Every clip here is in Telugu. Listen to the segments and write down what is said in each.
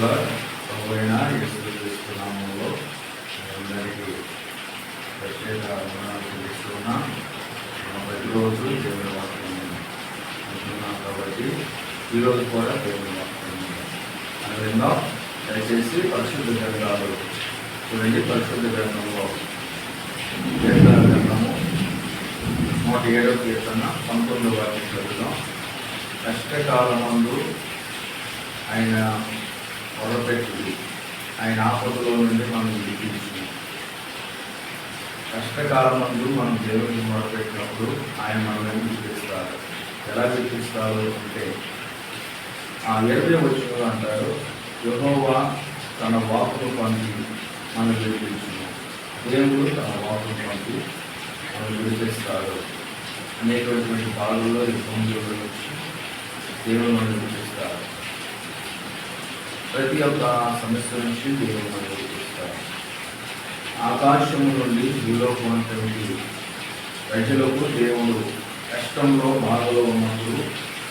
ప్రభువైన యేసుక్రీస్తు నామములో అందరికీ ప్రత్యేక వందనాలు చెల్లిస్తున్నాం. ప్రతిరోజు దేవుని వాక్యం అంటున్నాం కాబట్టి ఈరోజు కూడా దేవుని వాక్యం అందులో దయచేసి పరిశుద్ధ గ్రంథాలు చూడండి. పరిశుద్ధ గ్రంథంలో కీర్తన గ్రంథము 107వ కీర్తన 19వ వాక్యం చదువుతాం. కష్టకాలమందు ఆయన మొదలుపెట్టి ఆయన ఆపదలో నుండి మనం విడిపించింది. కష్టకాలమందు మనం దేవుడిని మొదలుపెట్టినప్పుడు ఆయన మనల్ని విడిపిస్తారు. ఎలా విడిపిస్తారు అంటే 20వ వచనంలో అంటారు, యెహోవా తన వాక్కును పంపి మనం విడిపించును. దేవుడు తన వాక్కును పంపి మనం విడిపిస్తారు. అనేకటువంటి బాధల్లో ఇబ్బందుల నుంచి దేవుడు మనం విడిపిస్తారు. ప్రతి ఒక్క సమస్య నుంచి దేవుడు మనం విడిపిస్తారు. ఆకాశము నుండి భూలోకమైనటువంటి ప్రజలకు దేవుడు కష్టంలో బాధలో ఉన్నప్పుడు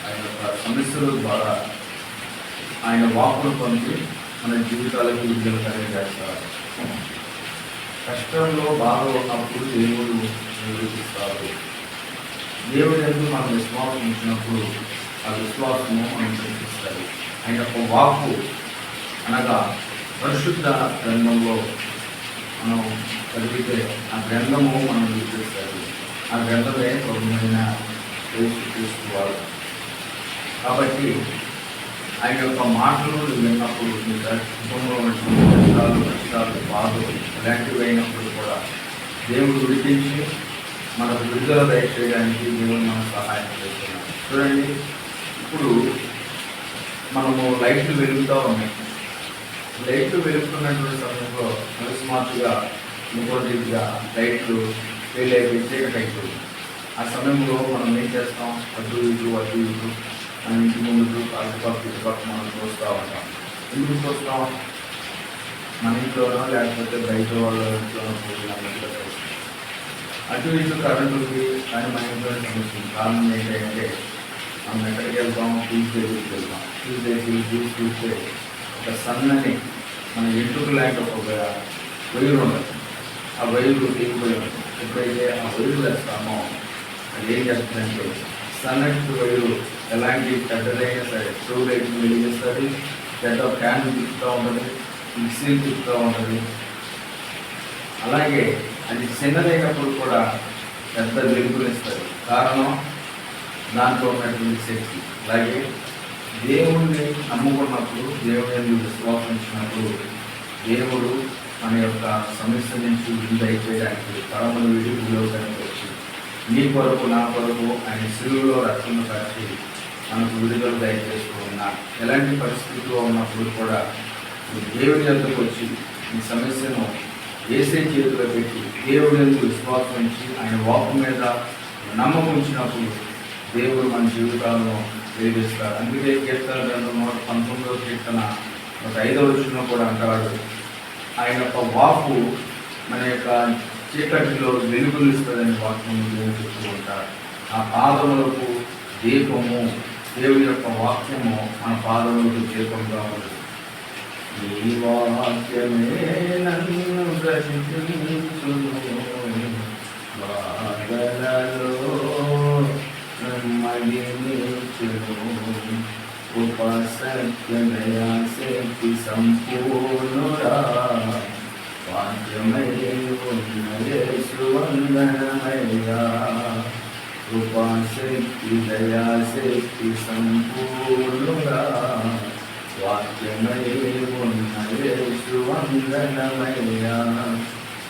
ఆయన యొక్క సమస్యల ద్వారా ఆయన వాక్కును పంపి మన జీవితాలకు విడుదల కలిగజేస్తారు. కష్టంలో బాధలో ఉన్నప్పుడు దేవుడు విడిపిస్తారు. దేవుడు ఎందుకు మనం విశ్వాసం ఉంచినప్పుడు ఆ విశ్వాసము మనం కనిపిస్తుంది. ఆయన యొక్క వాక్కు అనగా పరిశుద్ధ గ్రంథంలో మనం చదివితే ఆ గ్రంథము మనం విడిపిస్తుంది. ఆ గ్రంథమే ప్రభువైన యేసుక్రీస్తు వారు. కాబట్టి ఆయన యొక్క మాటలు విన్నప్పుడు కుటుంబంలో కష్టాలు బాధలు ఇలాంటివి అయినప్పుడు కూడా దేవుడు విడిపించి మనకు విడుదల దయచేయడానికి దేవుడు మనకు సహాయం చేస్తున్నాడు. చూడండి, ఇప్పుడు మనము లైట్లు వెలుగుతూ ఉన్నాయి. లైట్లు వెలుగుతున్నటువంటి సమయంలో అకస్మాత్తుగా ఇంకోటిగా లైట్లు చీకటైతుంది. ఆ సమయంలో మనం ఏం చేస్తాం? అటు ఇటు మన ఇంటి ముందు అటుపక్క ఇటుపక్క మనం చూస్తూ ఉంటాం. ఎందుకు చూస్తాం? మన ఇంట్లోనో లేకపోతే బయట వాళ్ళ ఇంట్లోనో చూస్తాం. అటు ఇటు కరెంటుకి కానీ మన ఇంట్లో సమస్య. కారణం ఏంటంటే మనం ఎక్కడికి వెళ్తాం? ట్యూస్డేకి వెళ్తాం. చూస్తే ఒక సన్నని మన ఇంటికి లాంటి ఒక వైరు ఉండదు. ఆ వైరు తెగిపోయి ఉంటుంది. ఎప్పుడైతే ఆ వైరు వేస్తామో అది ఏం చేస్తుందంటే సన్నటి వైరు ఎలాంటి పెద్దదైనా సరే స్టవ్ లైట్ వెలిగిస్తుంది, పెద్ద ఫ్యాన్ తిప్పుతూ ఉంటుంది, మిక్సీలు తిప్పుతూ ఉంటుంది. అలాగే అది చిన్నదైనప్పుడు కూడా పెద్ద వెలుగునిస్తుంది. కారణం దాంట్లో ఉన్నటువంటి శక్తి. అలాగే దేవుడిని నమ్ముకున్నప్పుడు, దేవుడిని విశ్వాసించినప్పుడు దేవుడు మన యొక్క సమస్య నుంచి విడుదలైపోయడానికి పరములు విడి భూలోకానికి వచ్చి నీ కొరకు నా కొరకు ఆయన శిలువలో రక్తము కాచి మనకు విడుదల దయచేస్తూ ఉన్నారు. ఎలాంటి పరిస్థితుల్లో ఉన్నప్పుడు కూడా దేవుడి దగ్గరకు వచ్చి ఈ సమస్యను వేసే చేతిలో పెట్టి దేవుడి విశ్వాసం ఉంచి ఆయన వాక్కు మీద నమ్మకం ఉంచినప్పుడు దేవుడు మన జీవితాలను వెలిగిస్తారు. అందుకే కీర్తన గ్రంథం 19వ కీర్తన 5వ వచనంలో కూడా అంటాడు, ఆయన యొక్క వాక్కు మన యొక్క చీకటిలో వెలుగునిస్తుందని వాక్యం దేవుడు చెప్తూ ఉంటారు. ఆ పాదములకు దీపము, దేవుని యొక్క వాక్యము మన పాదములకు దీపంగా ఉంటుంది. ఈ వాక్యమే నన్ను రక్షించును, బాధలలో నెమ్మదినిచ్చును, ఉపసత్యదయా శక్తి సంపూర్ణుడా, వాక్యమై ఉన్న యేసు వందనమయ్యా. ఉపశక్తి దయా శక్తి సంపూర్ణుడా, వాక్యమై ఉన్న యేసు వందనమయ్యా.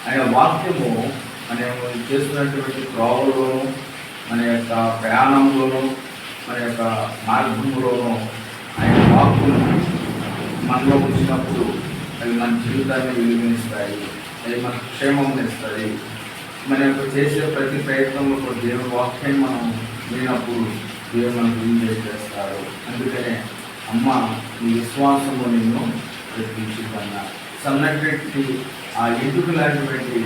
ఆయన వాక్యము మనం చేస్తున్నటువంటి త్రోవలోను, మన యొక్క ప్రయాణంలోనూ, మన యొక్క మార్గంలోనూ ఆయన వాక్కును మనలో ఉంచినప్పుడు అవి మన జీవితాన్ని వెలుగునిస్తాయి. అవి మనకు క్షేమం ఇస్తాయి. మన యొక్క చేసే ప్రతి ప్రయత్నంలో కూడా దేవుని వాక్యాన్ని మనం వినప్పుడు దేవుడు మనకు విడుదల చేస్తారు. అందుకనే అమ్మ నీ విశ్వాసము నిన్ను ప్రకటించిందన్న సన్నటి ఆ ఎందుకు లాంటివంటి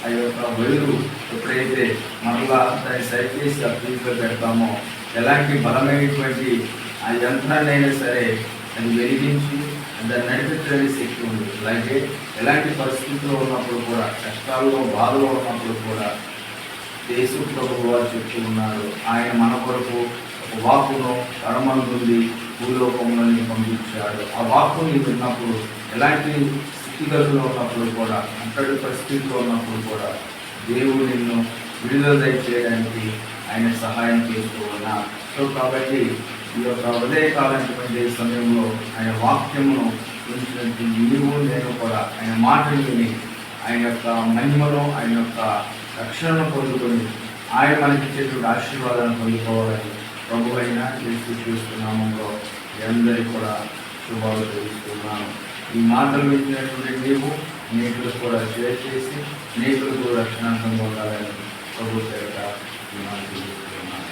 ఆ యొక్క వైరు ఎప్పుడైతే మనలా దాన్ని సరిచేసి ఆ ఫీజులో పెడతామో ఎలాంటి బలమైనటువంటి ఆ యంత్రాన్ని అయినా సరే అది వెలిగించి దాన్ని నడిపించడానికి శక్తి ఉంది. అలాగే ఎలాంటి పరిస్థితుల్లో ఉన్నప్పుడు కూడా, కష్టాల్లో బాధలో ఉన్నప్పుడు కూడా యేసు ప్రభువు వారు చెప్తూ ఉన్నారు, ఆయన మన కొరకు ఒక వాక్కును పరమందుంది భూలోకంలో పంపించాడు. ఆ వాక్కుని విన్నప్పుడు ఎలాంటి స్థితిగతుల్లో ఉన్నప్పుడు కూడా, అంతటి పరిస్థితిలో ఉన్నప్పుడు కూడా దేవుడు నిన్ను విడుదల చేయడానికి ఆయన సహాయం చేస్తూ ఉన్నారు. సో కాబట్టి ఈ యొక్క ఉదయకాలమైనటువంటి సమయంలో ఆయన వాక్యమును గురించినటువంటి నీవు నేను కూడా ఆయన మాటలు విని ఆయన యొక్క మహిమను, ఆయన యొక్క రక్షణను పొందుకొని ఆయన మనకి ఇచ్చేటువంటి ఆశీర్వాదాలను పొందుకోవాలని ప్రభు అయిన చేస్తున్నాము. అందరికీ కూడా శుభాలు తెలుస్తున్నాను. ఈ మాటలు వింటున్నటువంటి నీవు నీకులు కూడా షేర్ చేసి నీకులకు రక్షణ పొందాలని ప్రభు పేరిట ఈ మాట తెలుస్తున్నాను.